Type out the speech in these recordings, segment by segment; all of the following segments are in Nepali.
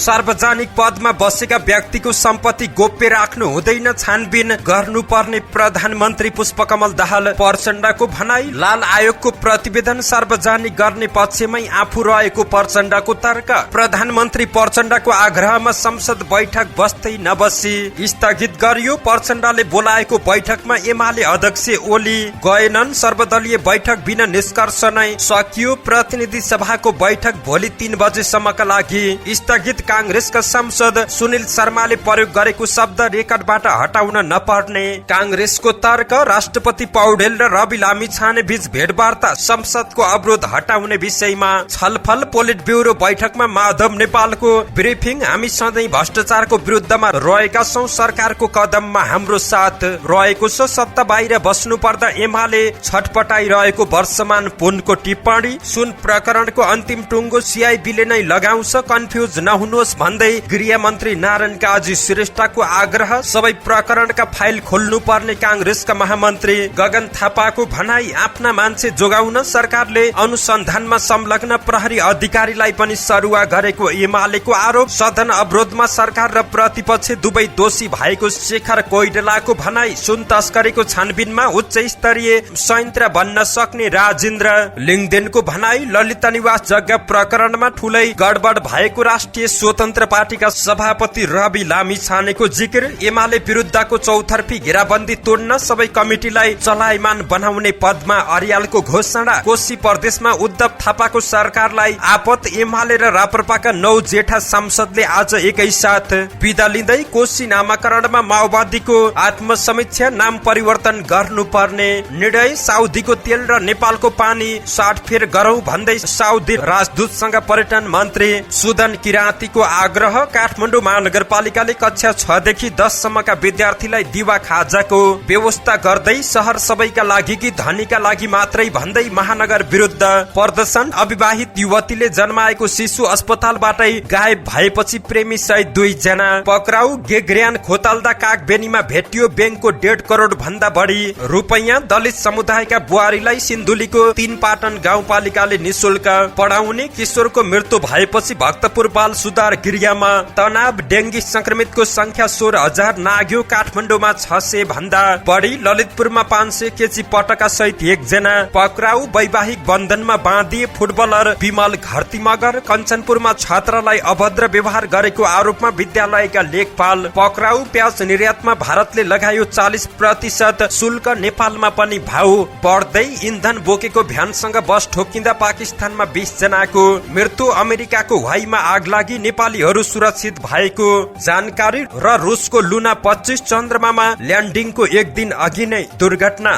सार्वजनिक पदमा बसेका व्यक्तिको सम्पत्ति गोप्य राख्नु हुँदैन, छानबिन गर्नुपर्ने प्रधानमन्त्री पुष्पकमल दाहाल प्रचण्डको भनाई। लाल आयोगको प्रतिवेदन सार्वजनिक गर्ने पक्षमै आफू रहेको प्रचण्डको तर्क। प्रधानमन्त्री प्रचण्डको आग्रहमा संसद बैठक बस्दै नबसी स्थगित गरियो। प्रचण्डले बोलाएको बैठकमा एमाले अध्यक्ष ओली गएनन्। सर्वदलीय बैठक बिना निष्कर्ष नै सकियो। प्रतिनिधि सभाको बैठक भोलि 3 बजेसम्मका लागि स्थगित। कांग्रेसका सांसद सुनिल शर्माले प्रयोग गरेको शब्द रेकर्डबाट हटाउन नपर्ने कांग्रेसको तर्क। राष्ट्रपति पौडेल र रवि लामिछाने बीच भेटवार्ता, संसदको अवरोध हटाउने विषयमा छलफल। पोलिट ब्युरो बैठकमा माधव नेपालको ब्रिफिङ। हामी सधैँ भ्रष्टाचारको विरुद्धमा रहेका छौं, सरकारको कदममा हाम्रो साथ रहेको छ। सत्ता बाहिर बस्नु पर्दा एमाले छटपटाइरहेको वर्षमान पुनको टिप्पणी। सुन प्रकरणको अन्तिम टुङ्गो सीआईबीले नै लगाउँछ, कन्फ्युज नहुनुहोस् भन्दै गृह मन्त्री नारायण काजी श्रेष्ठको आग्रह। सबै प्रकरणका फाइल खोल्नु पर्ने कांग्रेसका महामन्त्री गगन थापाको भनाई। आफ्ना मान्छे जोगाउन सरकारले अनुसन्धानमा संलग्न प्रहरी अधिकारीलाई पनि सरुवा गरेको एमालेको आरोप। सदन अवरोधमा सरकार र प्रतिपक्ष दुवै दोषी भएको शेखर कोइरालाको भनाई। सुन तस्करीको छानबिनमा उच्च स्तरीय संयन्त्र बन्न सक्ने राजेन्द्र लिङदेनको भनाई। ललिता निवास जग्गा प्रकरणमा ठूलै गडबड भएको राष्ट्रिय स्वतन्त्र पार्टीका सभापति रवि लामिछानेको जिकिर। एमाले विरुद्धको चौतर्फी घेराबन्दी तोड्न सबै कमिटीलाई चलायमान बनाउने पदमा अर्यालको घोषणा। कोशी प्रदेशमा उद्धव थापाको सरकारलाई आपत। एमाले र राप्रपाका 9 जेठा सांसदले आज एकैसाथ बिदा लिँदै कोशी नामाकरणमा माओवादीको आत्मसमीक्षा, नाम परिवर्तन गर्नुपर्ने निर्णय। साउदीको तेल र नेपालको पानी साटफेर गरौं भन्दै साउदी राजदूतसँग पर्यटन मन्त्री सुदन किराँतीको आग्रह। काठमाडौँ महानगरपालिकाले कक्षा 6 देखि 10 सम्मका विद्यार्थीलाई दिवा खाजाको व्यवस्था गर्दै शहर सबैका लागि कि धनीका लागि मात्रै भन्दै महानगर विरुद्ध प्रदर्शन। अविवाहित युवतीले जन्माएको शिशु अस्पतालबाटै गायब भएपछि प्रेमी सहित 2 जना पक्राउ। गेग्र्यान खोताल्दा कागबेनीमा भेटियो बैंकको 1.5 करोड भन्दा बढी रुपैयाँ। दलित समुदायका बुहारीलाई सिन्धुलीको 3 पाटन गाउँपालिकाले निशुल्क पढाउने। किशोरको मृत्यु भएपछि भक्तपुर बाल सुधार गृहमा तनाव। डेंगी संक्रमितको संख्या 16,000 नाग्यो। काठमाडौँमा 600 भन्दा बढी। ललितपुरमा 500 केजी पटका सहित 1 जना पक्राउ। वैवाहिक बन्धनमा बाँधिए फुटबलर विमल घरती मगर। कञ्चनपुरमा छात्रालाई अभद्र व्यवहार गरेको आरोपमा विद्यालयका लेखपाल पक्राउ। प्याज निर्यातमा भारतले लगायो 40% शुल्क। नेपालमा पनि भाउ बढ्दै। इन्धन बोकेको भ्यानसँग बस ठोकिँदा पाकिस्तानमा 20 जनाको मृत्यु। अमेरिकाको हवाईमा आग लागि नेपालीहरू सुरक्षित भएको जानकारी। र रुसको लुना 25 चन्द्रमामा ल्यान्डिङको 1 दिन अघि नै दुर्घटना।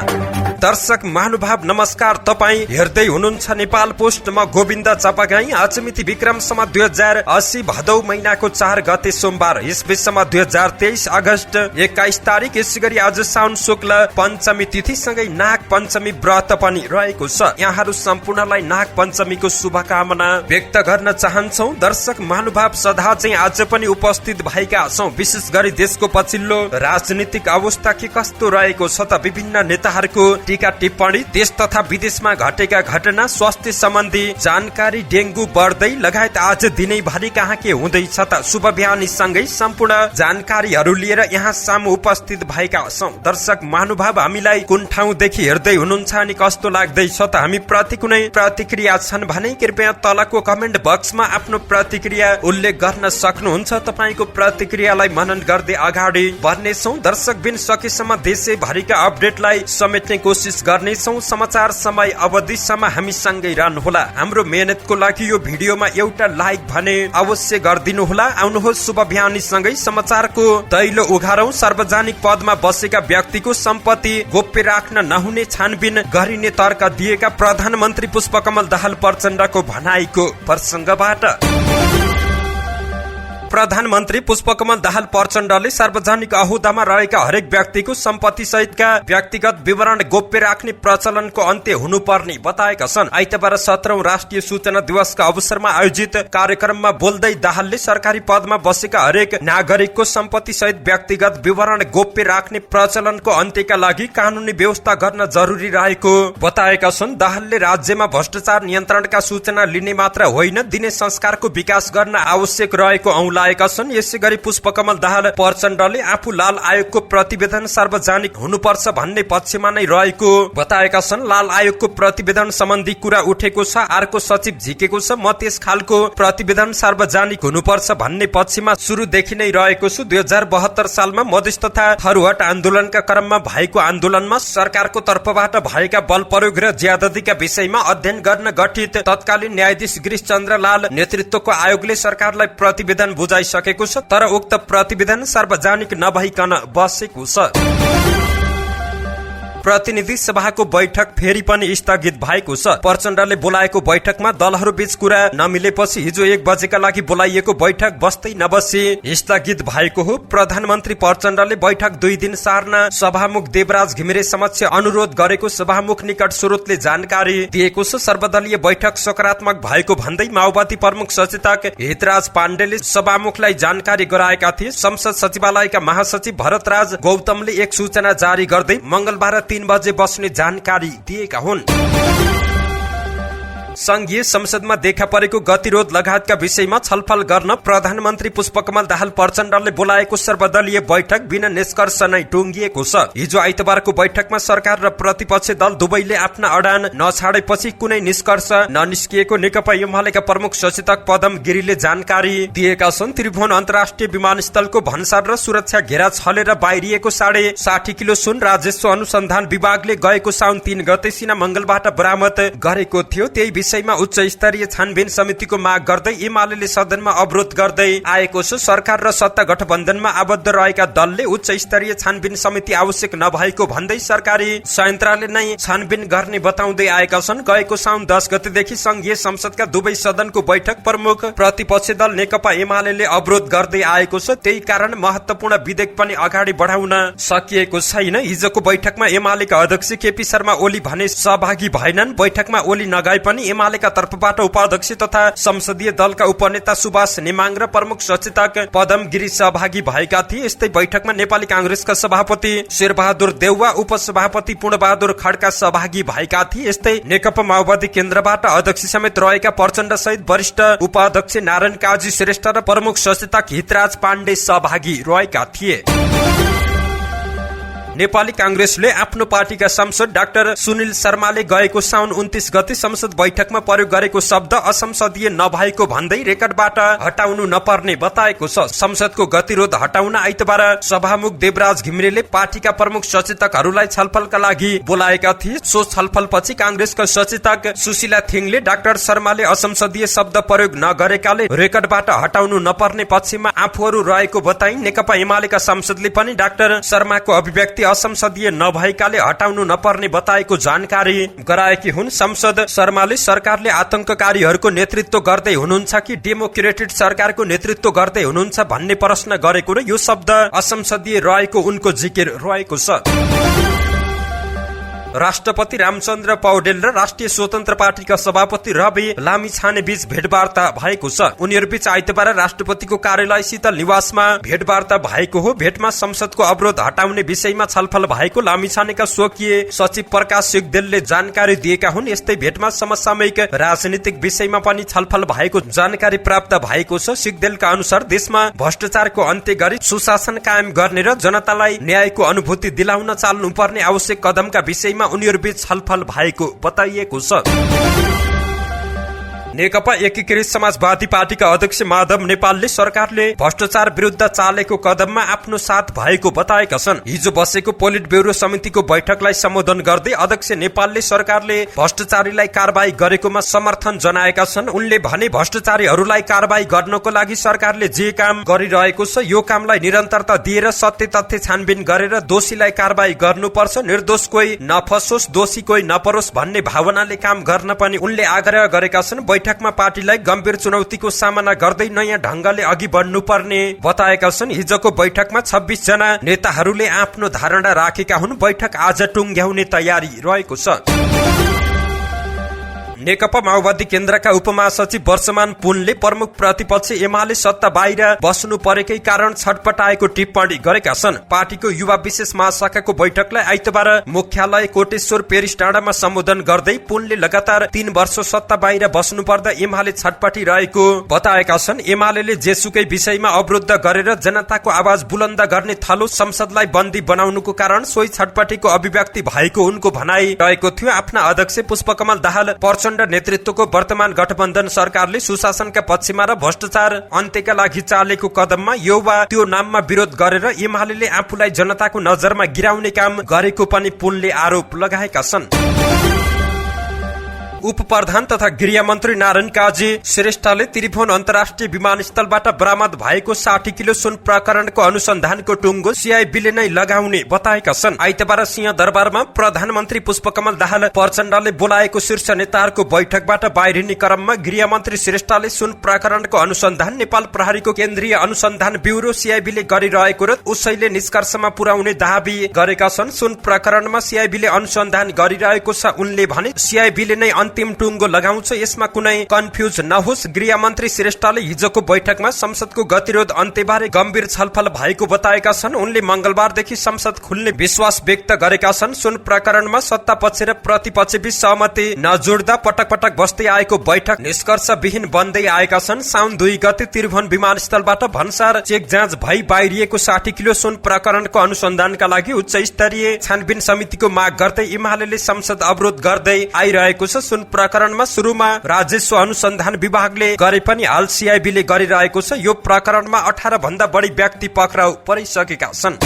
दर्शक महानुभाव नमस्कार, तपाईँ हेर्दै हुनुहुन्छ नेपाल पोस्ट। म गोविन्द चपागाई। आज मिति विक्रम सम्म 2080 भदौ महिनाको 4 गते सोमबार। यस विषयमा 2023 अगस्त 21 तारिक। यसै गरी आज साउन शुक्ल पञ्चमी तिथि सँगै नाग पञ्चमी व्रत पनि रहेको छ। यहाँहरू सम्पूर्णलाई नाग पञ्चमीको शुभकामना व्यक्त गर्न चाहन्छौ। दर्शक महानुभाव सदा चाहिँ आज पनि उपस्थित भएका छौं। विशेष गरी देशको पछिल्लो राजनीतिक अवस्था के कस्तो रहेको छ त विभिन्न नेताहरूको टीका टिप्पणी, देश तथा विदेशमा घटेका घटना, स्वास्थ्य सम्बन्धी जानकारी, डेंगू बढ्दै लगायत आज दिनैभरि कहाँ के हुँदैछ त शुभ बिहानी सँगै सम्पूर्ण जानकारीहरू लिएर यहाँ सामु उपस्थित भएका छौं। दर्शक महानुभाव, हामीलाई कुन ठाउँदेखि हेर्दै हुनुहुन्छ अनि कस्तो लाग्दैछ त हामी प्रति कुनै प्रतिक्रिया छन् भने कृपया तलको कमेन्ट बक्समा आफ्नो प्रतिक्रिया उल्लेख गर्न सक्नुहुन्छ। तपाईको प्रतिक्रियालाई मनन गर्दै अगाडि बढ्नेछौं। दर्शक बिन सकेसम्म देशैभरिका अपडेटलाई समेट्ने कोसिस गर्नेछौं। समाचार समय अवधिसम्म हामी सँगै रहनुहोला। हाम्रो मेहनतको लागि यो भिडियोमा एउटा लाइक भने अवश्य गरिदिनु होला। आउनुहोस् शुभ बिहानी सँगै समाचारको दैलो उघारौं। सार्वजनिक पदमा बसेका व्यक्तिको सम्पत्ति गोप्य राख्न नहुने छानबिन गरिने तर्क दिएका प्रधानमन्त्री पुष्पकमल दाहाल प्रचण्डको भनाइको प्रसंगबाट। प्रधानमन्त्री पुष्पकमल दाहाल प्रचण्डले सार्वजनिक अहुदामा रहेका हरेक व्यक्तिको सम्पत्ति सहितका व्यक्तिगत विवरण गोप्य राख्ने प्रचलनको अन्त्य हुनुपर्ने बताएका छन्। आइतबार 17औं राष्ट्रिय सूचना दिवसका अवसरमा आयोजित कार्यक्रममा बोल्दै दाहालले सरकारी पदमा बसेका हरेक नागरिकको सम्पत्ति सहित व्यक्तिगत विवरण गोप्य राख्ने प्रचलनको अन्त्यका लागि कानूनी व्यवस्था गर्न जरुरी रहेको बताएका छन्। दाहालले राज्यमा भ्रष्टाचार नियन्त्रणका सूचना लिने मात्र होइन, दिने संस्कारको विकास गर्न आवश्यक रहेको खुलाएका छन्। यसै गरी पुष्पकमल दाहाल प्रचण्डले आफू लाल आयोगको प्रतिवेदन सार्वजनिक हुनुपर्छ भन्ने पक्षमा नै रहेको बताएका छन्। लाल आयोगको प्रतिवेदन सम्बन्धी कुरा उठेको छ, अर्को सचिव झिकेको छ, म त्यस खालको प्रतिवेदन सार्वजनिक हुनुपर्छ भन्ने पक्षमा सुरुदेखि नै रहेको छु। 2072 सालमा मधेस तथा थरुहट आन्दोलनका क्रममा भएको आन्दोलनमा सरकारको तर्फबाट भएका बल प्रयोग र ज्यादतीका विषयमा अध्ययन गर्न गठित तत्कालीन न्यायाधीश गिरीशचन्द्र लाल नेतृत्वको आयोगले सरकारलाई प्रतिवेदन बुझाइसकेको छ, तर उक्त प्रतिवेदन सार्वजनिक नभइकन बसेको छ। प्रतिनिधि सभाको बैठक फेरि पनि स्थगित भएको छ। प्रचण्डले बोलाएको बैठकमा दलहरू बीच कुरा नमिलेपछि हिजो 1 बजेका लागि बोलाइएको बैठक बस्दै नबसी स्थगित भएको हो। प्रधानमन्त्री प्रचण्डले बैठक 2 दिन सार्न सभामुख देवराज घिमिरे समक्ष अनुरोध गरेको सभामुख निकट स्रोतले जानकारी दिएको छ। सर्वदलीय बैठक सकारात्मक भएको भन्दै माओवादी प्रमुख सचेतक हितराज पाण्डेले सभामुखलाई जानकारी गराएका थिए। संसद सचिवालयका महासचिव भरतराज गौतमले एक सूचना जारी गर्दै मंगलबार 3 बजे बस्ने जानकारी दिएका हुन्। संघीय संसदमा देखा परेको गतिरोध लगायतका विषयमा छलफल गर्न प्रधानमन्त्री पुष्पकमल दाहाल प्रचण्डले बोलाएको सर्वदलीय बैठक बिना निष्कर्ष नै टुङ्गिएको छ। हिजो आइतबारको बैठकमा सरकार र प्रतिपक्षी दल दुवैले आफ्ना अडान नछाडेपछि कुनै निष्कर्ष ननिस्किएको नेकपा एमालेका प्रमुख सचेतक पदम गिरीले जानकारी दिएका छन्। त्रिभुवन अन्तर्राष्ट्रिय विमानस्थलको भन्सार र सुरक्षा घेरा छलेर बाहिरिएको 60.5 किलो सुन राजस्व अनुसन्धान विभागले गएको साउन 3 गते सिना मंगलबाट बरामद गरेको थियो। त्यही विषयमा उच्च स्तरीय छानबिन समितिको माग गर्दै एमालेले सदनमा अवरोध गर्दै आएको छ। सरकार र सत्ता गठबन्धनमा आबद्ध रहेका दलले उच्च स्तरीय छानबिन समिति आवश्यक नभएको भन्दै सरकारी संयन्त्रले नै छानबिन गर्ने बताउँदै आएका छन्। गएको साउन 10 गतेदेखि संघीय संसदका दुवै सदनको बैठक प्रमुख प्रतिपक्षी दल नेकपा एमालेले अवरोध गर्दै आएको छ। त्यही कारण महत्वपूर्ण विधेयक पनि अगाडि बढाउन सकिएको छैन। हिजोको बैठकमा एमालेका अध्यक्ष केपी शर्मा ओली भने सहभागी भएनन्। बैठकमा ओली नगए पनि एमालेका तर्फबाट उपाध्यक्ष तथा संसदीय दलका उपनेता सुभाष नेमाङ र प्रमुख सचेतक पदम गिरी सहभागी भएका थिए। यस्तै बैठकमा नेपाली कांग्रेसका सभापति शेरबहादुर देउवा, उपसभापति पूर्णबहादुर खड्का सहभागी भएका थिए। यस्तै नेकपा माओवादी केन्द्रबाट अध्यक्ष समेत रहेका प्रचण्ड सहित वरिष्ठ उपाध्यक्ष नारायण काजी श्रेष्ठ र प्रमुख सचेतक हितराज पाण्डे सहभागी रहेका थिए। नेपाली कांग्रेसले आफ्नो पार्टीका सांसद डाक्टर सुनिल शर्माले गएको साउन 29 गते संसद बैठकमा प्रयोग गरेको शब्द असंसदीय नभएको भन्दै रेकर्डबाट हटाउनु नपर्ने बताएको छ। संसदको गतिरोध हटाउन आइतबार सभामुख देवराज घिमिरेले पार्टीका प्रमुख सचेतकहरूलाई छलफलका लागि बोलाएका थिए। सो छलफलपछि कांग्रेसका सचेतक सुशीला थिङले डाक्टर शर्माले असंसदीय शब्द प्रयोग नगरेकाले रेकर्डबाट हटाउनु नपर्ने पक्षमा आफूहरू रहेको बताइन्। नेकपा एमालेका सांसदले पनि डाक्टर शर्माको अभिव्यक्ति असंसदीय नभएकाले हटाउनु नपर्ने बताएको जानकारी गराएकी हुन्। सांसद शर्माले सरकारले आतंककारीहरूको नेतृत्व गर्दै हुनुहुन्छ कि डेमोक्रेटिक सरकारको नेतृत्व गर्दै हुनुहुन्छ भन्ने प्रश्न गरेको र यो शब्द असंसदीय रहेको उनको जिकिर रहेको छ। राष्ट्रपति रामचन्द्र पौडेल र राष्ट्रिय स्वतन्त्र पार्टीका सभापति रवि लामिछाने बीच भेटवार्ता भएको छ। उनीहरूबीच आइतबार राष्ट्रपतिको कार्यालय शीतल निवासमा भेटवार्ता भएको हो। भेटमा संसदको अवरोध हटाउने विषयमा छलफल भएको लामिछानेका स्वकीय सचिव प्रकाश सिगदेलले जानकारी दिएका हुन्। यस्तै भेटमा समसामयिक राजनीतिक विषयमा पनि छलफल भएको जानकारी प्राप्त भएको छ। सिगदेलका अनुसार देशमा भ्रष्टाचारको अन्त्य गरी सुशासन कायम गर्ने र जनतालाई न्यायको अनुभूति दिलाउन चाल्नुपर्ने आवश्यक कदमका विषयमा उनीहरूबीच छलफल भएको बताइएको छ। नेकपा एकीकृत समाजवादी पार्टीका अध्यक्ष माधव नेपालले सरकारले भ्रष्टाचार विरुद्ध चालेको कदममा आफ्नो साथ भएको बताएका छन्। हिजो बसेको पोलिट ब्युरो समितिको बैठकलाई सम्बोधन गर्दै अध्यक्ष नेपालले सरकारले भ्रष्टाचारीलाई कारबाही गरेकोमा समर्थन जनाएका छन्। उनले भने भ्रष्टाचारीहरूलाई कारबाही गर्नको लागि सरकारले जे काम गरिरहेको छ यो कामलाई निरन्तरता दिएर सत्य तथ्य छानबिन गरेर दोषीलाई कारबाही गर्नुपर्छ। निर्दोष कोही नफसोस्, दोषी कोही नपरोस् भन्ने भावनाले काम गर्न पनि उनले आग्रह गरेका छन्। बैठकमा पार्टीलाई गम्भीर चुनौतीको सामना गर्दै नयाँ ढंगले अघि बढ्नुपर्ने बताएका छन्। हिजोको बैठकमा 26 जना नेताहरूले आफ्नो धारणा राखेका हुन्। बैठक आज टुङ्ग्याउने तयारी रहेको छ। नेकपा माओवादी केन्द्रका उपमहासचिव वर्षमान पुनले प्रमुख प्रतिपक्षी एमाले सत्ता बाहिर बस्नु परेकै कारण छटपटाएको टिप्पणी गरेका छन्। पार्टीको युवा विशेष महाशाखाको बैठकलाई आइतबार मुख्यालय कोटेश्वर पेरिस डाँडामा सम्बोधन गर्दै पुनले लगातार 3 वर्ष सत्ता बाहिर बस्नु पर्दा एमाले छटपटी रहेको बताएका छन्। एमाले जेसुकै विषयमा अवरुद्ध गरेर जनताको आवाज बुलन्द गर्ने थलो संसदलाई बन्दी बनाउनुको कारण सोही छटपटीको अभिव्यक्ति भएको उनको भनाई रहेको थियो। आफ्ना अध्यक्ष पुष्पकमल दाहाल प्रचण्ड नेतृत्वको वर्तमान गठबन्धन सरकारले सुशासनका पक्षमा र भ्रष्टाचार अन्त्यका लागि चालेको कदममा यो वा त्यो नाममा विरोध गरेर एमाले आफूलाई जनताको नजरमा गिराउने काम गरेको पनि पुनले आरोप लगाएका छन्। उप प्रधान तथा गृह मन्त्री नारायण काजी श्रेष्ठले त्रिभुवन अन्तर्राष्ट्रिय विमानस्थलबाट बरामद भएको 60 किलो सुन प्रकरणको अनुसन्धानको टुङ्गो सीआईबीले नै लगाउने बताएका छन्। आइतबार सिंहदरबारमा प्रधानमन्त्री पुष्पकमल दाहाल प्रचण्डले बोलाएको शीर्ष नेताहरूको बैठकबाट बाहिरिने क्रममा गृह मन्त्री श्रेष्ठले सुन प्रकरणको अनुसन्धान नेपाल प्रहरीको केन्द्रीय अनुसन्धान ब्युरो सीआईबीले गरिरहेको र उसैले निष्कर्षमा पुर्याउने दाबी गरेका छन्। सुन प्रकरणमा सीआईबीले अनुसन्धान गरिरहेको छ उनले भने। सीआईबीले नै अन्तिम टुङ्गो लगाउँछ, यसमा कुनै कन्फ्युज नहोस्। गृह मन्त्री श्रेष्ठले हिजोको बैठकमा संसदको गतिरोध अन्त्यबारे गम्भीर छलफल भएको बताएका छन्। उनले मंगलबारदेखि संसद खुल्ने विश्वास व्यक्त गरेका छन्। सुन प्रकरणमा सत्ता पक्ष र प्रतिपक्ष बीच सहमति नजोड्दा पटक पटक बस्दै आएको बैठक निष्कर्षविहीन बन्दै आएका छन्। साउन 2 गते त्रिभुवन विमानस्थलबाट भन्सार चेक जाँच भई बाहिरिएको 60 किलो सुन प्रकरणको अनुसन्धानका लागि उच्च स्तरीय छानबिन समितिको माग गर्दै एमाले संसद अवरोध गर्दै आइरहेको छ। सुन प्रकरणमा सुरुमा राजस्व अनुसन्धान विभागले गरे पनि हाल सीआईबीले गरिरहेको छ। यो प्रकरणमा 18 भन्दा बढी व्यक्ति पक्राउ परिसकेका छन्।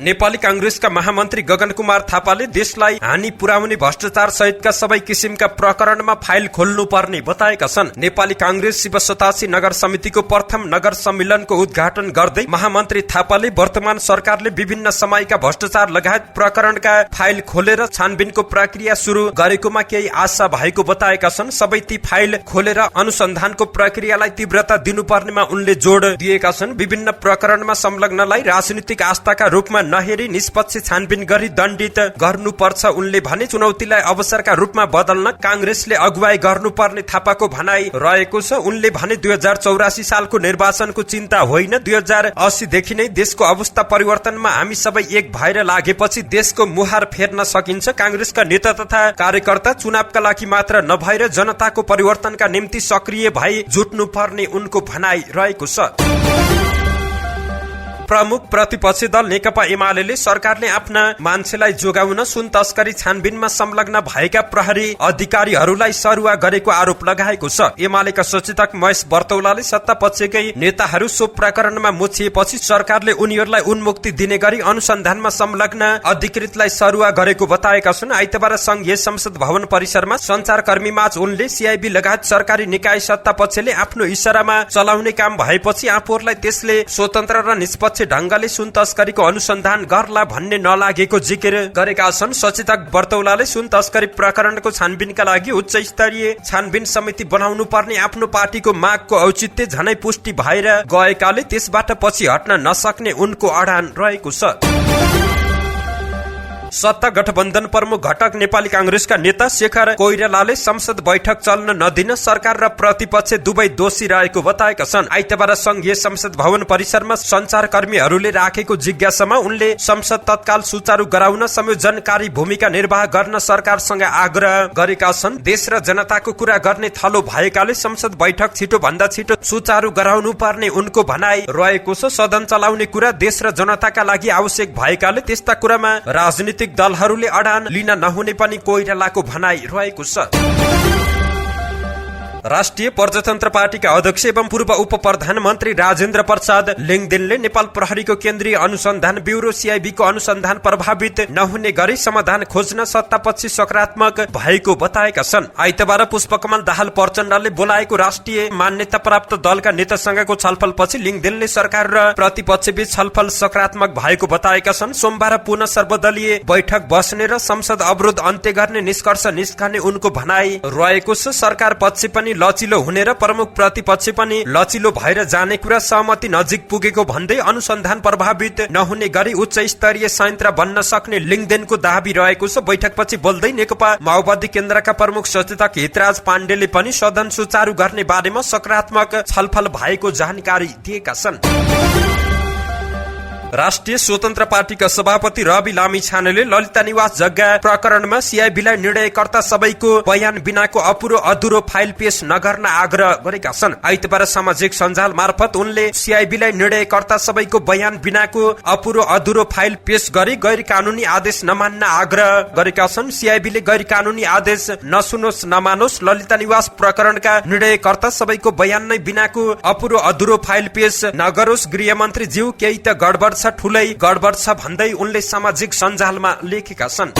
नेपाली कांग्रेसका महामन्त्री गगन कुमार थापाले देशलाई हानि पुर्याउने भ्रष्टाचार सहितका सबै किसिमका प्रकरणमा फाइल खोल्नु पर्ने बताएका छन्। नेपाली कांग्रेस शिव 87 नगर समितिको प्रथम नगर सम्मेलनको उद्घाटन गर्दै महामन्त्री थापाले वर्तमान सरकारले विभिन्न समयका भ्रष्टाचार लगायत प्रकरणका फाइल खोलेर छानबिनको प्रक्रिया शुरू गरेकोमा केही आशा भएको बताएका छन्। सबै ती फाइल खोलेर अनुसन्धानको प्रक्रियालाई तीव्रता दिनुपर्नेमा उनले जोड दिएका छन्। विभिन्न प्रकरणमा संलग्नलाई राजनीतिक आस्थाका रूपमा नहेरी निष्पक्ष छानबिन गरी दण्डित गर्नुपर्छ उनले भने। चुनौतीलाई अवसरका रूपमा बदल्न कांग्रेसले अगुवाई गर्नुपर्ने थापाको भनाई रहेको छ। उनले भने 2084 सालको निर्वाचनको चिन्ता होइन, 2080 देखि नै देशको अवस्था परिवर्तनमा हामी सबै एक भएर लागेपछि देशको मुहार फेर्न सकिन्छ। कांग्रेसका नेता तथा कार्यकर्ता चुनावका लागि मात्र नभएर जनताको परिवर्तनका निम्ति सक्रिय भई जुट्नु पर्ने उनको भनाई रहेको छ। प्रमुख प्रतिपक्षी दल नेकपा एमाले सरकारले आफ्ना मान्छेलाई जोगाउन सुन तस्करी छानबिनमा संलग्न भएका प्रहरी अधिकारीहरूलाई सरुवा गरेको आरोप लगाएको छ। एमालेका सचेतक महेश बर्तौलाले सत्ता पक्षकै नेताहरू सो प्रकरणमा मुछिएपछि सरकारले उनीहरूलाई उन्मुक्ति दिने गरी अनुसन्धानमा संलग्न अधिकृतलाई सरुवा गरेको बताएका छन्। आइतबार संघीय संसद भवन परिसरमा संचारकर्मीमाझ उनले सीआईबी लगायत सरकारी निकाय सत्ता पक्षले आफ्नो इशारामा चलाउने काम भएपछि आफूहरूलाई त्यसले स्वतन्त्र र निष्पक्ष ढंगले सुन तस्करीको अनुसन्धान गर्ला भन्ने नलागेको जिकिर गरेका छन्। सचेतक बर्तौलाले सुन तस्करी प्रकरणको छानबिनका लागि उच्च स्तरीय छानबिन समिति बनाउनु पर्ने आफ्नो पार्टीको मागको औचित्य झनै पुष्टि भएर गएकाले त्यसबाट पछि हट्न नसक्ने उनको अडान रहेको छ। सत्ता गठबन्धन प्रमुख घटक नेपाली कांग्रेसका नेता शेखर कोइरालाले संसद बैठक चल्न नदिन सरकार र प्रतिपक्ष दुवै दोषी रहेको बताएका छन्। आइतबार संघीय संसद भवन परिसरमा संचारकर्मीहरूले राखेको जिज्ञासामा उनले संसद तत्काल सुचारू गराउन संयोजनकारी भूमिका निर्वाह गर्न सरकारसँग आग्रह गरेका छन्। देश र जनताको कुरा गर्ने थलो भएकाले संसद बैठक छिटो भन्दा छिटो सुचारू गराउनु पर्ने उनको भनाई रहेको छ। सदन चलाउने कुरा देश र जनताका लागि आवश्यक भएकाले त्यस्ता कुरामा राजनीतिक दलहरूले अडान लिन नहुने पनि कोइरालाको भनाई रहेको छ। राष्ट्रिय प्रजातन्त्र पार्टीका अध्यक्ष एवं पूर्व उप प्रधानमन्त्री राजेन्द्र प्रसाद लिङदेनले नेपाल प्रहरीको केन्द्रीय अनुसन्धान ब्युरो सीआईबीको अनुसन्धान प्रभावित नहुने गरी समाधान खोज्न सत्तापक्षी सकारात्मक भएको बताएका छन्। आइतबार पुष्पकमल दाहाल प्रचण्डले बोलाएको राष्ट्रिय मान्यता प्राप्त दलका नेतासँगको छलफलपछि लिङदेनले सरकार र प्रतिपक्ष बीच छलफल सकारात्मक भएको बताएका छन्। सोमबार पुनः सर्वदलीय बैठक बस्ने र संसद अवरोध अन्त्य गर्ने निष्कर्ष निस्कने उनको भनाई रहेको छ। सरकार पक्ष पनि पनि लचिलो हुने र प्रमुख प्रतिपक्ष पनि लचिलो भएर जाने कुरा सहमति नजिक पुगेको भन्दै अनुसन्धान प्रभावित नहुने गरी उच्च स्तरीय संयन्त्र बन्न सक्ने लिङ्गदेनको दाबी रहेको छ। बैठकपछि बोल्दै नेकपा माओवादी केन्द्रका प्रमुख सचेतक हितराज पाण्डेले पनि सदन सुचारू गर्ने बारेमा सकारात्मक छलफल भएको जानकारी दिएका छन्। राष्ट्रिय स्वतन्त्र पार्टीका सभापति रवि लामिछानेले ललिता निवास जग्गा प्रकरणमा सिआइबीलाई निर्णयकर्ता सबैको बयान बिनाको अपुरो अधुरो फाइल पेश नगर्न आग्रह गरेका छन्। आइतबार सामाजिक सञ्जाल मार्फत उनले सिआइबीलाई निर्णयकर्ता सबैको बयान बिनाको अपुरो अधुरो फाइल पेश गरी गैर कानूनी आदेश नमान्न आग्रह गरेका छन्। सिआइबीले गैर कानूनी आदेश नसुनोस् नमानोस्, ललिता निवास प्रकरणका निर्णयकर्ता सबैको बयान नै बिनाको अपुरो अधुरो फाइल पेश नगरोस्। गृहमन्त्री ज्यू केही त गडबड ठुलै गडबड छ भन्दै उनले सामाजिक सञ्जालमा लेखेका छन्।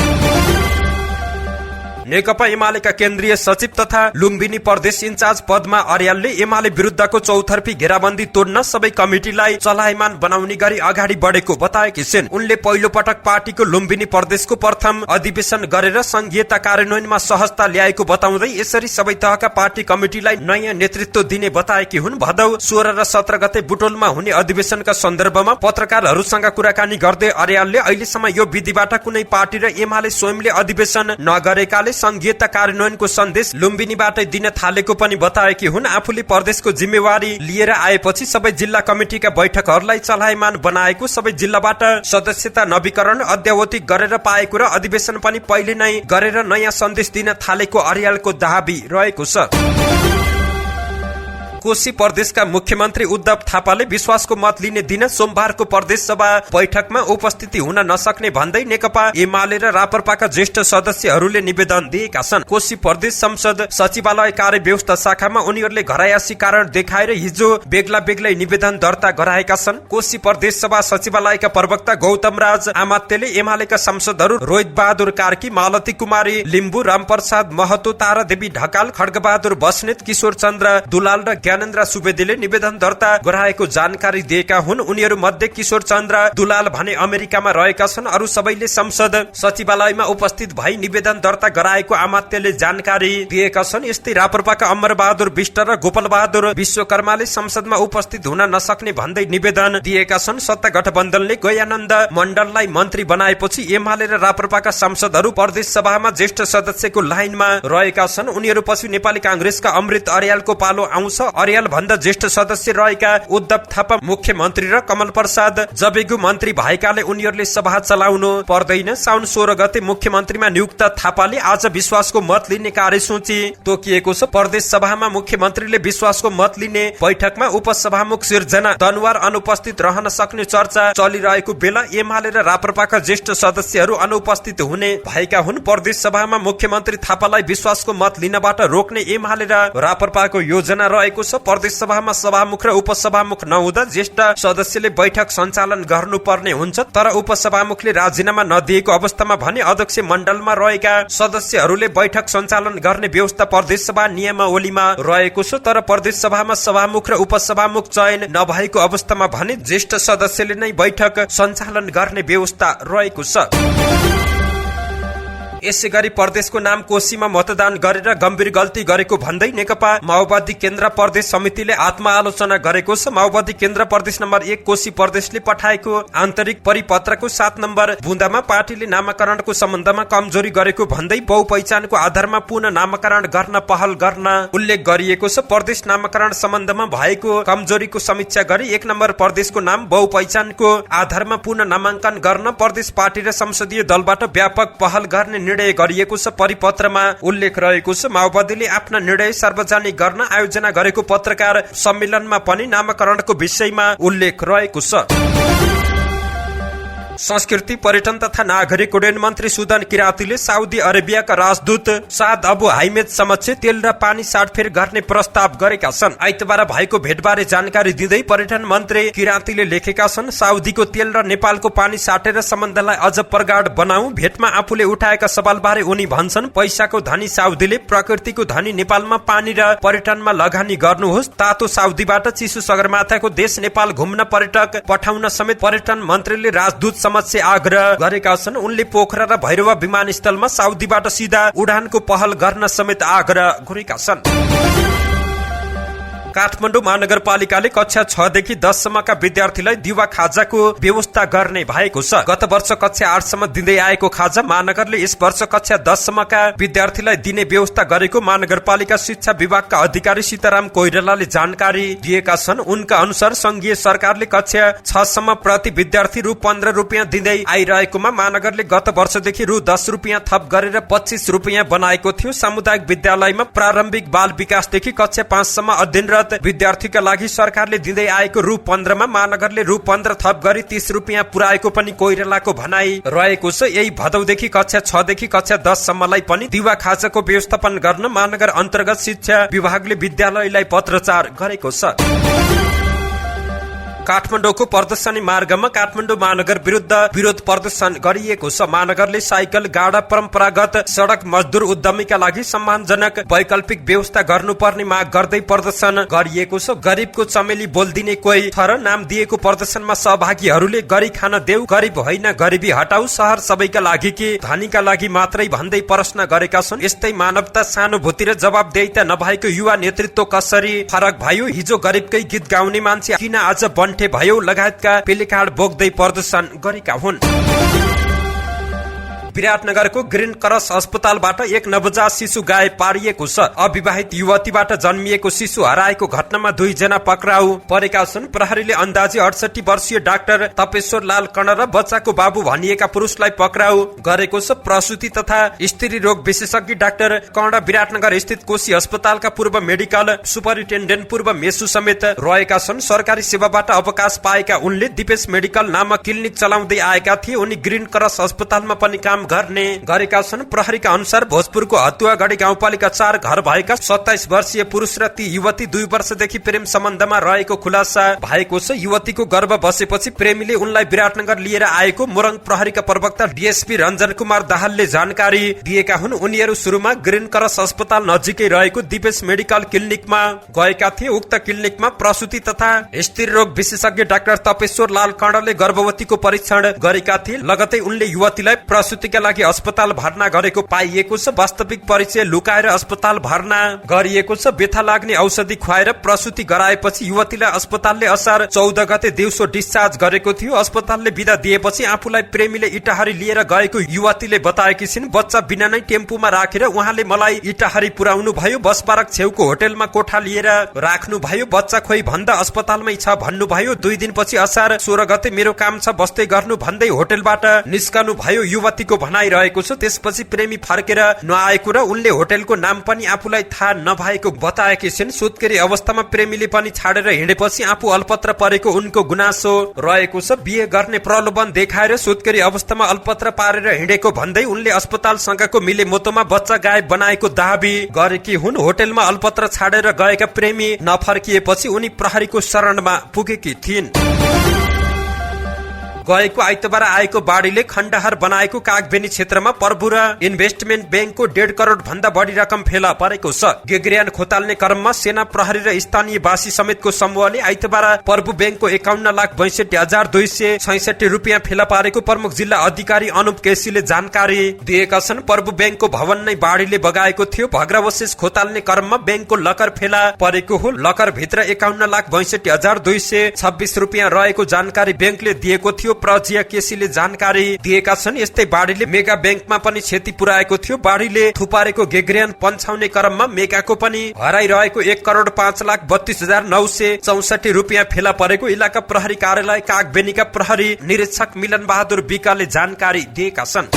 नेकपा एमालेका केन्द्रीय सचिव तथा लुम्बिनी प्रदेश इन्चार्ज पद्मा अर्यालले एमाले विरुद्धको चौतर्फी घेराबन्दी तोड्न सबै कमिटीलाई चलायमान बनाउने गरी अगाडि बढेको बताएकी छिन्। उनले पहिलो पटक पार्टीको लुम्बिनी प्रदेशको प्रथम अधिवेशन गरेर संघीयता कार्यान्वयनमा सहजता ल्याएको बताउँदै यसरी सबै तहका पार्टी कमिटीलाई नयाँ नेतृत्व दिने बताएकी हुन्। भदौ 16 र 17 गते बुटोलमा हुने अधिवेशनका सन्दर्भमा पत्रकारहरूसँग कुराकानी गर्दै अर्यालले अहिलेसम्म यो विधिबाट कुनै पार्टी र एमाले स्वयंले अधिवेशन नगरेकाले संघीयता कार्यान्वयनको सन्देश लुम्बिनीबाटै दिन थालेको पनि बताएकी हुन्। आफूले प्रदेशको जिम्मेवारी लिएर आएपछि सबै जिल्ला कमिटीका बैठकहरूलाई चलायमान बनाएको, सबै जिल्लाबाट सदस्यता नवीकरण अद्यावधिक गरेर पाएको र अधिवेशन पनि पहिले नै गरेर नयाँ सन्देश दिन थालेको अर्यालको दाबी रहेको छ। कोशी प्रदेशका मुख्यमन्त्री उद्धव थापाले विश्वासको मत लिने दिन सोमबारको प्रदेश सभा बैठकमा उपस्थिति हुन नसक्ने भन्दै नेकपा एमाले र राप्रपाका ज्येष्ठ सदस्यहरूले निवेदन दिएका छन्। कोशी प्रदेश संसद सचिवालय कार्य व्यवस्था शाखामा उनीहरूले घरायासी कारण देखाएर हिजो बेग्ला बेग्लै निवेदन दर्ता गराएका छन्। कोशी प्रदेश सभा सचिवालयका प्रवक्ता गौतम राज आमात्यले एमालेका सांसदहरू रोहित बहादुर कार्की, मालती कुमारी लिम्बू, रामप्रसाद महतो, तारादेवी ढकाल, खड्गबहादुर बस्नेत, किशोर चन्द्र दुलाल र ज्ञानेन्द्र सुवेदीले निवेदन दर्ता गराएको जानकारी दिएका हुन्। उनीहरू मध्ये किशोर चन्द्र दुलाल भने अमेरिकामा रहेका छन्। अरू सबैले संसद सचिवालयमा उपस्थित भई निवेदन दर्ता गराएको आमात्यले जानकारी दिएका छन्। यस्तै राप्रपाका अमर बहादुर विष्ट र गोपाल बहादुर विश्वकर्माले संसदमा उपस्थित हुन नसक्ने भन्दै निवेदन दिएका छन्। सत्ता गठबन्धनले गयानन्द मण्डललाई मन्त्री बनाएपछि एमाले र राप्रपाका सांसदहरू प्रदेश सभामा ज्येष्ठ सदस्यको लाइनमा रहेका छन्। उनीहरू पछि नेपाली कांग्रेसका अमृत अर्यालको पालो आउँछ। अर्याल भन्दा ज्येष्ठ सदस्य रहेका उद्धव थापा मुख्यमन्त्री र कमल प्रसाद जबेगु मन्त्री भएकाले उनीहरूले सभा चलाउनु पर्दैन। साउन 16 गते मुख्यमन्त्रीमा नियुक्त थापाले आज विश्वासको मत लिने कार्यसूची तोकिएको छ। प्रदेश सभामा मुख्यमन्त्रीले विश्वासको मत लिने बैठकमा उपसभामुख सिर्जना दनवार अनुपस्थित रहन सक्ने चर्चा चलिरहेको बेला एमाले र राप्रपाका ज्येष्ठ सदस्यहरू अनुपस्थित हुने भएका हुन्। प्रदेश सभामा मुख्यमन्त्री थापालाई विश्वासको मत लिनबाट रोक्ने एमाले र राप्रपाको योजना रहेको छ। प्रदेश सभामा सभामुख र उपसभामुख नहुँदा ज्येष्ठ सदस्यले बैठक सञ्चालन गर्नुपर्ने हुन्छ। तर उपसभामुखले राजीनामा नदिएको अवस्थामा भने अध्यक्ष मण्डलमा रहेका सदस्यहरूले बैठक सञ्चालन गर्ने व्यवस्था प्रदेश सभा नियमावलीमा रहेको छ। तर प्रदेश सभामा सभामुख र उपसभामुख चयन नभएको अवस्थामा भने ज्येष्ठ सदस्यले नै बैठक सञ्चालन गर्ने व्यवस्था रहेको छ। यसैगरी प्रदेशको नाम कोशीमा मतदान गरेर गम्भीर गल्ती गरेको भन्दै नेकपा माओवादी केन्द्र प्रदेश समितिले आत्मआलोचना गरेको छ। माओवादी केन्द्र प्रदेश नम्बर 1 कोशी प्रदेशले पठाएको आन्तरिक परिपत्रको 7 नम्बर बुँदामा पार्टीले नामाकरणको सम्बन्धमा कमजोरी गरेको भन्दै बहुपहिचानको आधारमा पुनः नामाकरण गर्न पहल गर्न उल्लेख गरिएको छ। प्रदेश नामाकरण सम्बन्धमा भएको कमजोरीको समीक्षा गरी 1 नम्बर प्रदेशको नाम बहुपहिचानको आधारमा पुनः नामाङ्कन गर्न प्रदेश पार्टी र संसदीय दलबाट व्यापक पहल गर्ने निर्णय गरिएको छ। परिपत्रमा उल्लेख रहेको छ। माओवादीले आफ्ना निर्णय सार्वजनिक गर्न आयोजना गरेको पत्रकार सम्मेलनमा पनि नामाकरणको विषयमा उल्लेख रहेको छ। संस्कृति पर्यटन तथा नागरिक उड्डयन मन्त्री सुदन किरातीले साउदी अरेबियाका राजदूत साद अबु हाइमेद समक्ष तेल र पानी साटफेर गर्ने प्रस्ताव गरेका छन्। आइतबार भएको भेटबारे जानकारी दिँदै पर्यटन मन्त्री किरातीले लेखेका छन्, साउदीको तेल र नेपालको पानी साटेर सम्बन्धलाई अझ प्रगाढ बनाऊ। भेटमा आफूले उठाएका सवालबारे उनी भन्छन्, पैसाको धनी साउदीले प्रकृतिको धनी नेपालमा पानी र पर्यटनमा लगानी गर्नुहोस्। तातो साउदीबाट चिसो सगरमाथाको देश नेपाल घुम्न पर्यटक पठाउन समेत पर्यटन मन्त्रीले राजदूत समक्ष आग्रह गरेका छन्। उनले पोखरा र भैरवा विमानस्थलमा साउदीबाट सिधा उडानको पहल गर्न समेत आग्रह गरेका छन्। काठमाडौँ महानगरपालिकाले कक्षा 6 देखि 10 सम्मका विद्यार्थीलाई दिवा खाजाको व्यवस्था गर्ने भएको छ। गत वर्ष कक्षा 8 सम्म दिँदै आएको खाजा महानगरले यस वर्ष कक्षा 10 सम्मका विद्यार्थीलाई दिने व्यवस्था गरेको महानगरपालिका शिक्षा विभागका अधिकारी सीताराम कोइरालाले जानकारी दिएका छन्। उनका अनुसार संघीय सरकारले कक्षा 6 सम्म प्रति विद्यार्थी रु 15 रुपियाँ दिँदै आइरहेकोमा महानगरले गत वर्षदेखि रु 10 रुपियाँ थप गरेर 25 रुपियाँ बनाएको थियो। सामुदायिक विद्यालयमा प्रारम्भिक बाल विकासदेखि कक्षा 5 सम्म अध्ययनरत विद्यार्थीका लागि सरकारले दिँदै आएको रु 15 मा महानगरले रु 15 थप गरी 30 रुपियाँ पुर्याएको पनि कोइरालाको भनाई रहेको छ। यही भदौदेखि कक्षा 6 देखि कक्षा 10 सम्मलाई पनि दिवा खाजाको व्यवस्थापन गर्न महानगर अन्तर्गत शिक्षा विभागले विद्यालयलाई पत्रचार गरेको छ। काठमाडौँको प्रदर्शनी मार्गमा काठमाडौँ महानगर विरुद्ध विरोध प्रदर्शन गरिएको छ। महानगरले साइकल गाडा परम्परागत सड़क मजदुर उद्यमीका लागि सम्मानजनक वैकल्पिक व्यवस्था गर्नुपर्ने माग गर्दै प्रदर्शन गरिएको छ। गरीबको चमेली बोल्दिने कोही थर नाम दिएको प्रदर्शनमा सहभागीहरूले गरी खान देऊ, गरीब होइन गरिबी हटाऊ, शहर सबैका लागि कि धनीका लागि मात्रै भन्दै प्रश्न गरेका छन्। यस्तै मानवता, सहानुभूति र जवाबदेहिता नभएको युवा नेतृत्व कसरी फरक भयो, हिजो गरीबकै गीत गाउने मान्छे किन आज बन्ठे भयो लगायतका प्लेकार्ड बोक्दै प्रदर्शन गरेका हुन्। विराटनगरको ग्रीन क्रस अस्पतालबाट एक नवजात शिशु गायब पारिएको छ। अविवाहित युवतीबाट जन्मिएको शिशु हराएको घटनामा 2 जना पक्राउ परेका छन्। प्रहरीले अन्दाजी 68 वर्षीय डाक्टर तपेश्वर लाल कर्ण र बच्चाको बाबु भनिएका पुरुषलाई पक्राउ गरेको छ। प्रसूति तथा स्त्री रोग विशेषज्ञ डाक्टर कर्ण विराटनगर स्थित कोशी अस्पतालका पूर्व मेडिकल सुपरिन्टेन्डेन्ट पूर्व मेसु समेत रहेका छन्। सरकारी सेवाबाट अवकाश पाएका उनले दिपेश मेडिकल नामक क्लिनिक चलाउँदै आएका थिए। उनी ग्रीन क्रस अस्पतालमा पनि काम गर्ने गरेका छन्। प्रहरीका अनुसार भोजपुरको हतुवागढी गाउँपालिका 4 घर भएका 27 वर्षीय पुरुष र ती युवती 2 वर्षदेखि प्रेम सम्बन्धमा रहेको खुलासा भएको छ। युवतीको गर्भ बसेपछि प्रेमीले उनलाई विराटनगर लिएर आएको मोरङ प्रहरीका प्रवक्ता डीएसपी रञ्जन कुमार दाहालले जानकारी दिएका हुन्। उनीहरू सुरुमा ग्रीन क्रस अस्पताल नजिकै रहेको दिपेश मेडिकल क्लिनिकमा गएका थिए। उक्त क्लिनिकमा प्रसूति तथा स्त्री रोग विशेषज्ञ डाक्टर तपेश्वर लाल कर्णले गर्भवतीको परीक्षण गरेका थिए। लगतै उनले युवतीलाई प्रसूति का लागि अस्पताल भर्ना गरेको पाइएको छ। वास्तविक परिचय लुकाएर अस्पताल भर्ना गरिएको छ। व्यथा लाग्ने औषधि खुवाएर प्रसूति गराएपछि युवतीलाई अस्पतालले असार 14 गते दिउँसो डिस्चार्ज गरेको थियो। अस्पतालले बिदा दिएपछि आफूलाई प्रेमीले इटाहरी लिएर गएको युवतीले बताएकी छिन्। बच्चा बिना नै टेम्पूमा राखेर उहाँले मलाई इटाहरी पुर्याउनु भयो। बस पार्क छेउको होटलमा कोठा लिएर राख्नु भयो। बच्चा खोइ भन्दा अस्पतालमै छ भन्नुभयो। 2 दिनपछि असार 16 गते मेरो काम छ बस्दै गर्नु भन्दै होटलबाट निस्कनु भयो युवतीको भनाइरहेको छ। त्यसपछि प्रेमी फर्केर नआएको र उनले होटलको नाम पनि आफूलाई थाहा नभएको बताएकी छिन्। सुत्केरी अवस्थामा प्रेमीले पनि छाडेर हिँडेपछि आफू अल्पत्र परेको उनको गुनासो रहेको छ। बिहे गर्ने प्रलोभन देखाएर सुत्केरी अवस्थामा अल्पत्र पारेर हिँडेको भन्दै उनले अस्पतालसँगको मिलेमतोमा बच्चा गायब बनाएको दाबी गरेकी हुन्। होटलमा अल्पत्र छाडेर गएका प्रेमी नफर्किएपछि उनी प्रहरीको शरणमा पुगेकी थिइन्। गएको आइतबार आएको बाढीले खण्डहर बनाएको कागबेनी क्षेत्रमा प्रभु र इन्भेस्टमेन्ट ब्याङ्कको 1.5 करोड भन्दा बढी रकम फेला परेको छ। गेग्रियान खोताल्ने क्रममा सेना प्रहरी र स्थानीयवासी समेतको समूहले आइतबार प्रभु ब्याङ्कको 51,62,266 रुपियाँ फेला पारेको प्रमुख जिल्ला अधिकारी अनुप केसीले जानकारी दिएका छन्। प्रभु ब्याङ्कको भवन नै बाढीले बगाएको थियो। भग्रावशेष खोताल्ने क्रममा ब्याङ्कको लकर फेला परेको हो। लकर भित्र 51,62,226 रुपियाँ रहेको जानकारी ब्याङ्कले दिएको थियो। प्रजिया केसीले जानकारी दिएका छन्। यस्तै बाढीले मेगा ब्याङ्कमा पनि क्षति पुर्याएको थियो। बाढीले थुपारेको गेग्रियान पन्छाउने क्रममा मेगाको पनि हराइरहेको 1,05,32,964 रुपियाँ फेला परेको इलाका प्रहरी कार्यालय कागबेनीका प्रहरी निरीक्षक मिलन बहादुर विकाले जानकारी दिएका छन्।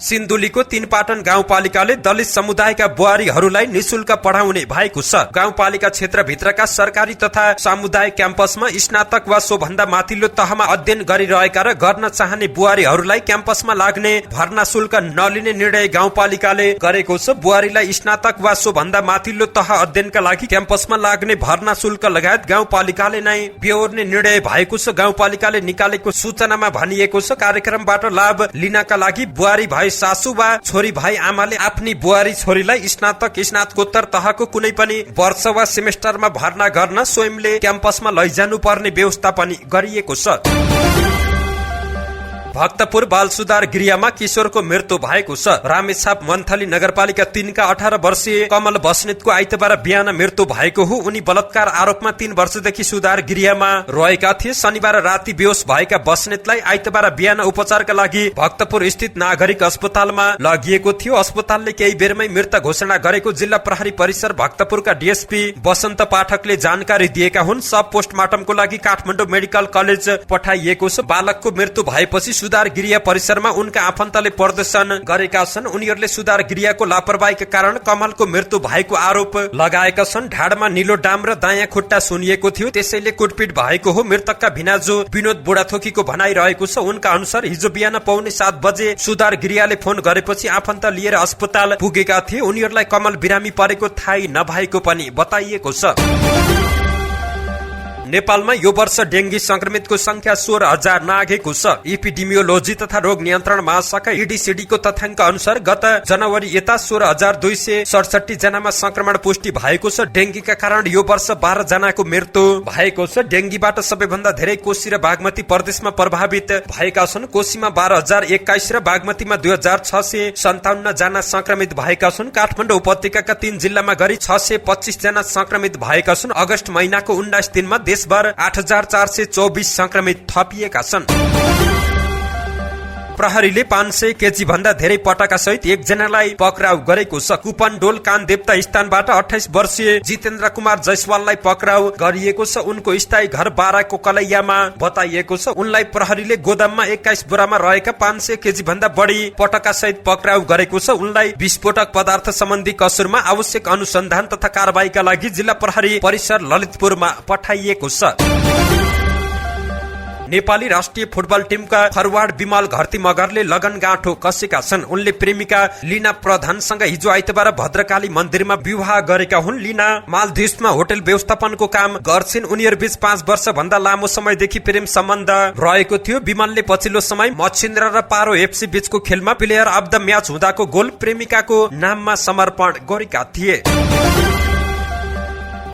सिन्धुलीको 3 पाटन गाउँपालिकाले दलित समुदायका बुहारीहरूलाई निशुल्क पढाउने भएको छ। गाउँपालिका क्षेत्रभित्रका सरकारी तथा सामुदायिक क्याम्पसमा स्नातक वा सोभन्दा माथिल्लो तहमा अध्ययन गरिरहेका र गर्न चाहने बुहारीहरूलाई क्याम्पसमा लाग्ने भर्ना शुल्क नलिने निर्णय गाउँपालिकाले गरेको छ। बुहारीलाई स्नातक वा सोभन्दा माथिल्लो तह अध्ययनका लागि क्याम्पसमा लाग्ने भर्ना शुल्क लगायत गाउँपालिकाले नै बेहोर्ने निर्णय भएको छ। गाउँपालिकाले निकालेको सूचनामा भनिएको छ कार्यक्रमबाट लाभ लिनका लागि बुहारी भाइ सासू वा छोरी भाइ आमाले आफ्नी बुहारी छोरीलाई स्नातक स्नातकोत्तर तहको कुनै पनि वर्ष वा सेमेस्टरमा भर्ना गर्न स्वयंले क्याम्पसमा लैजानु पर्ने व्यवस्था पनि गरिएको छ। भक्तपुर बाल सुधार गृहमा किशोरको मृत्यु भएको छ। रामेछाप मन्थली नगरपालिका 3 का 18 वर्षीय कमल बस्नेतको आइतबार बिहान मृत्यु भएको हो। उनी बलात्कार आरोपमा 3 वर्षदेखि सुधार गृहमा रहेका थिए। शनिबार राति बेहोस भएका बस्नेतलाई आइतबार बिहान उपचारका लागि भक्तपुर स्थित नागरिक अस्पतालमा लगिएको थियो। अस्पतालले केही बेरमै मृत घोषणा गरेको जिल्ला प्रहरी परिसर भक्तपुरका डीएसपी वसन्त पाठकले जानकारी दिएका हुन्। सब पोस्टमार्टमको लागि काठमाडौँ मेडिकल कलेज पठाइएको छ। बालकको मृत्यु भएपछि सुधार गृह परिसरमा उनका आफन्तले प्रदर्शन गरेका छन्। उनीहरूले सुधार गृहको लापरवाहीका कारण कमलको मृत्यु भएको आरोप लगाएका छन्। ढाडमा निलो डाम र दायाँ खुट्टा सुनिएको थियो, त्यसैले कुटपिट भएको हो। मृतकका भिनाजु विनोद बुढाथोकीको भनाइरहेको छ। उनका अनुसार हिजो बिहान पौने 7 बजे सुधार गृहले फोन गरेपछि आफन्त लिएर अस्पताल पुगेका थिए। उनीहरूलाई कमल बिरामी परेको थाहै नभएको पनि बताइएको छ। नेपालमा यो वर्ष डेंगी संक्रमितको संख्या 16,000 नाघेको छ। एपिडेमियोलोजी तथा रोग नियन्त्रण महाशाखा ईडीसीडी को तथ्याङ्क अनुसार गत जनवरी यता 16,267 जनामा संक्रमण पुष्टि भएको छ। डेंगीका कारण यो वर्ष 12 जनाको मृत्यु भएको छ। डेंगीबाट सबैभन्दा धेरै कोशी र बागमती प्रदेशमा प्रभावित भएका छन्। कोशीमा 12,021 र बागमतीमा 2,657 जना संक्रमित भएका छन्। काठमाडौँ उपत्यकाका 3 जिल्लामा गरी 625 जना संक्रमित भएका छन्। अगस्त महिनाको 19 दिनमा देशभर 8,424 संक्रमित थपिएका छन्। प्रहरीले 500 केजी भन्दा धेरै पटाका सहित एकजनालाई पक्राउ गरेको छ। कुपनडोल कानदेवता स्थानबाट 28 वर्षीय जितेन्द्र कुमार जयसवाललाई पक्राउ गरिएको छ। उनको स्थायी घर 12 को कलैयामा बताइएको छ। उनलाई प्रहरीले गोदाममा 21 बोरामा रहेका 500 केजी भन्दा बढी पटाका सहित पक्राउ गरेको छ। उनलाई विस्फोटक पदार्थ सम्बन्धी कसुरमा आवश्यक अनुसन्धान तथा कारबाहीका लागि जिल्ला प्रहरी परिसर ललितपुरमा पठाइएको छ। नेपाली राष्ट्रिय फुटबल टिमका फरवार्ड विमल घरती मगरले लगन गाँठो कसेका छन्। उनले प्रेमिका लीना प्रधानसँग हिजो आइतबार भद्रकाली मन्दिरमा विवाह गरेका हुन्। लीना मालदिव्समा होटल व्यवस्थापनको काम गर्छिन्। उनीहरूबीच 5 वर्ष भन्दा लामो समयदेखि प्रेम सम्बन्ध रहेको थियो। विमलले पछिल्लो समय मच्छिन्द्र र पारो एफसी बीचको खेलमा प्लेयर अफ द म्याच हुँदाको गोल प्रेमिकाको नाममा समर्पण गरेका थिए।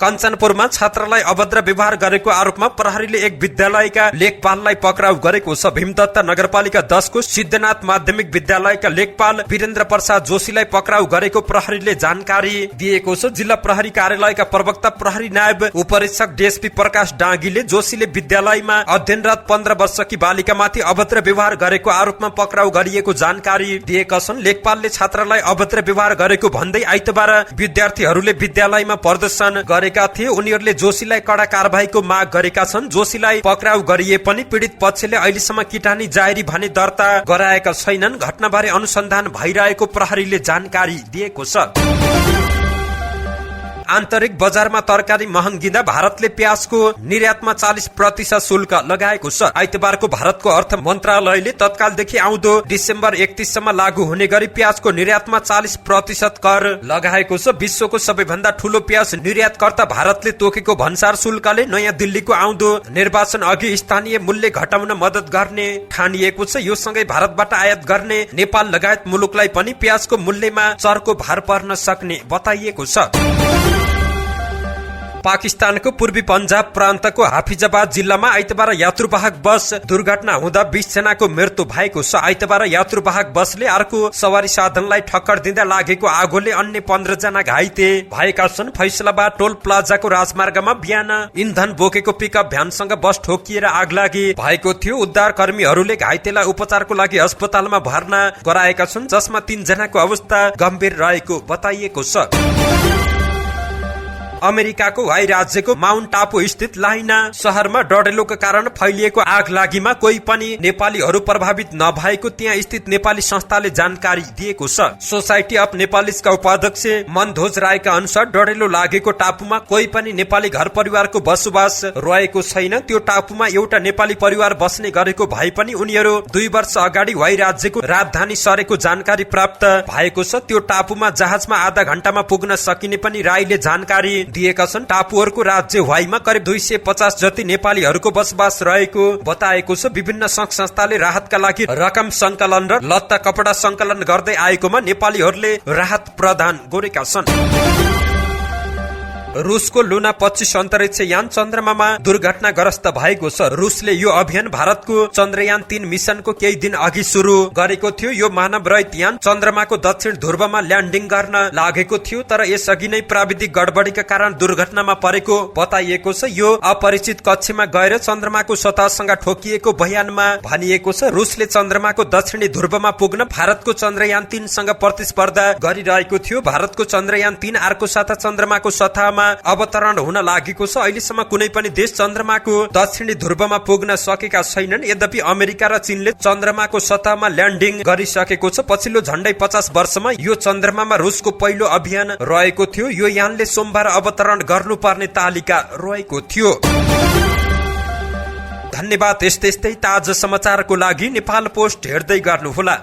कञ्चनपुरमा छात्रलाई अभद्र व्यवहार गरेको आरोपमा प्रहरीले एक विद्यालयका लेखपाललाई पक्राउ गरेको छ। भीमदत्त नगरपालिका 10 को सिद्धनाथ माध्यमिक विद्यालयका लेखपाल वीरेन्द्र प्रसाद जोशीलाई पक्राउ गरेको प्रहरीले जानकारी दिएको छ। जिल्ला प्रहरी कार्यालयका प्रवक्ता प्रहरी नायब उपरीक्षक डीएसपी प्रकाश डाँगीले जोशीले विद्यालयमा अध्ययनरत 15 वर्षकी बालिकामाथि अभद्र व्यवहार गरेको आरोपमा पक्राउ गरिएको जानकारी दिएका छन्। लेखपालले छात्रालाई अभद्र व्यवहार गरेको भन्दै आइतबार विद्यार्थीहरूले विद्यालयमा प्रदर्शन गरे थिए। उनीहरूले जोशीलाई कड़ा कारबाहीको माग गरेका छन्। जोशीलाई पक्राउ गरिए पनि पीडित पक्षले अहिलेसम्म किटानी जाहेरी भने दर्ता गराएका छैनन्। घटनाबारे अनुसन्धान भइरहेको प्रहरीले जानकारी दिएको छ। आन्तरिक बजारमा तरकारी महँगिँदा भारतले प्याजको निर्यातमा 40% शुल्क लगाएको छ। आइतबारको भारतको अर्थ मन्त्रालयले तत्कालदेखि आउँदो डिसेम्बर 31 सम्म लागू हुने गरी प्याजको निर्यातमा 40% कर लगाएको छ। विश्वको सबैभन्दा ठूलो प्याज निर्यातकर्ता भारतले तोकेको भन्सार शुल्कले नयाँ दिल्लीको आउँदो निर्वाचन अघि स्थानीय मूल्य घटाउन मद्दत गर्ने ठानिएको छ। यो सँगै भारतबाट आयात गर्ने नेपाल लगायत मुलुकलाई पनि प्याजको मूल्यमा चर्को भार पर्न सक्ने बताइएको छ। पाकिस्तानको पूर्वी पंजाब प्रान्तको हाफिजाबाद जिल्लामा आइतबार यात्रुवाहक बस दुर्घटना हुँदा 20 जनाको मृत्यु भएको छ। आइतबार यात्रुवाहक बसले अर्को सवारी साधनलाई ठक्कर दिँदा लागेको आगोले अन्य 15 जना घाइते भएका छन्। फैसलाबाद टोल प्लाजाको राजमार्गमा बिहान इन्धन बोकेको पिकअप भ्यानसँग बस ठोकिएर आगलागी भएको थियो। उद्धार कर्मीहरूले घाइतेलाई उपचारको लागि अस्पतालमा भर्ना गराएका छन्, जसमा 3 जनाको अवस्था गम्भीर रहेको बताइएको छ। अमेरिकाको हावाई राज्यको माउन्ट टापु स्थित लाइना शहरमा डढेलोका कारण फैलिएको आग लागिमा कोही पनि नेपालीहरू प्रभावित नभएको त्यहाँ स्थित नेपाली संस्थाले जानकारी दिएको छ। सोसाइटी अफ नेपालीजका उपाध्यक्ष मनध्वज रायका अनुसार डढेलो लागेको टापुमा कोही पनि नेपाली घर परिवारको बसोबास रहेको छैन। त्यो टापुमा एउटा नेपाली परिवार बस्ने गरेको भए पनि उनीहरू 2 वर्ष अगाडि हावाई राज्यको राजधानी सरेको जानकारी प्राप्त भएको छ। त्यो टापुमा जहाजमा आधा घण्टामा पुग्न सकिने पनि राईले जानकारी दिएका छन्। टापुहरूको राज्य हावाईमा करिब 250 जति नेपालीहरूको बसोबास रहेको बताएको छ। विभिन्न संघ संस्थाले राहतका लागि रकम संकलन र लत्ता कपडा संकलन गर्दै आएकोमा नेपालीहरूले राहत प्रदान गरेका छन्। रुसको लुना 25 अन्तरिक्ष यान चन्द्रमामा दुर्घटनाग्रस्त भएको छ। रुसले यो अभियान भारतको चन्द्रयान 3 मिसनको केही दिन अघि सुरु गरेको थियो। यो मानव रहित यान चन्द्रमाको दक्षिण ध्रुवमा ल्यान्डिङ गर्न लागेको थियो, तर यसअघि नै प्राविधिक गडबडीका कारण दुर्घटनामा परेको बताइएको छ। यो अपरिचित कक्षमा गएर चन्द्रमाको सतहसँग ठोकिएको बयानमा भनिएको छ। रुसले चन्द्रमाको दक्षिणी ध्रुवमा पुग्न भारतको चन्द्रयान 3 सँग प्रतिस्पर्धा गरिरहेको थियो। भारतको चन्द्रयान 3 अर्को साता चन्द्रमाको सतहमा अवतरण हुन लागेको छ। अहिलेसम्म कुनै पनि देश चन्द्रमाको दक्षिणी ध्रुवमा पुग्न सकेका छैनन्। यद्यपि अमेरिका र चीनले चन्द्रमाको सतहमा ल्यान्डिङ गरिसकेको छ। पछिल्लो झण्डै 50 वर्षमा यो चन्द्रमामा रुसको पहिलो अभियान रहेको थियो। यो यानले सोमबार अवतरण गर्नुपर्ने तालिका रहेको थियो। धन्यवाद। यस्तै ताजा समाचारको लागि नेपाल पोस्ट हेर्दै गर्नुहोला।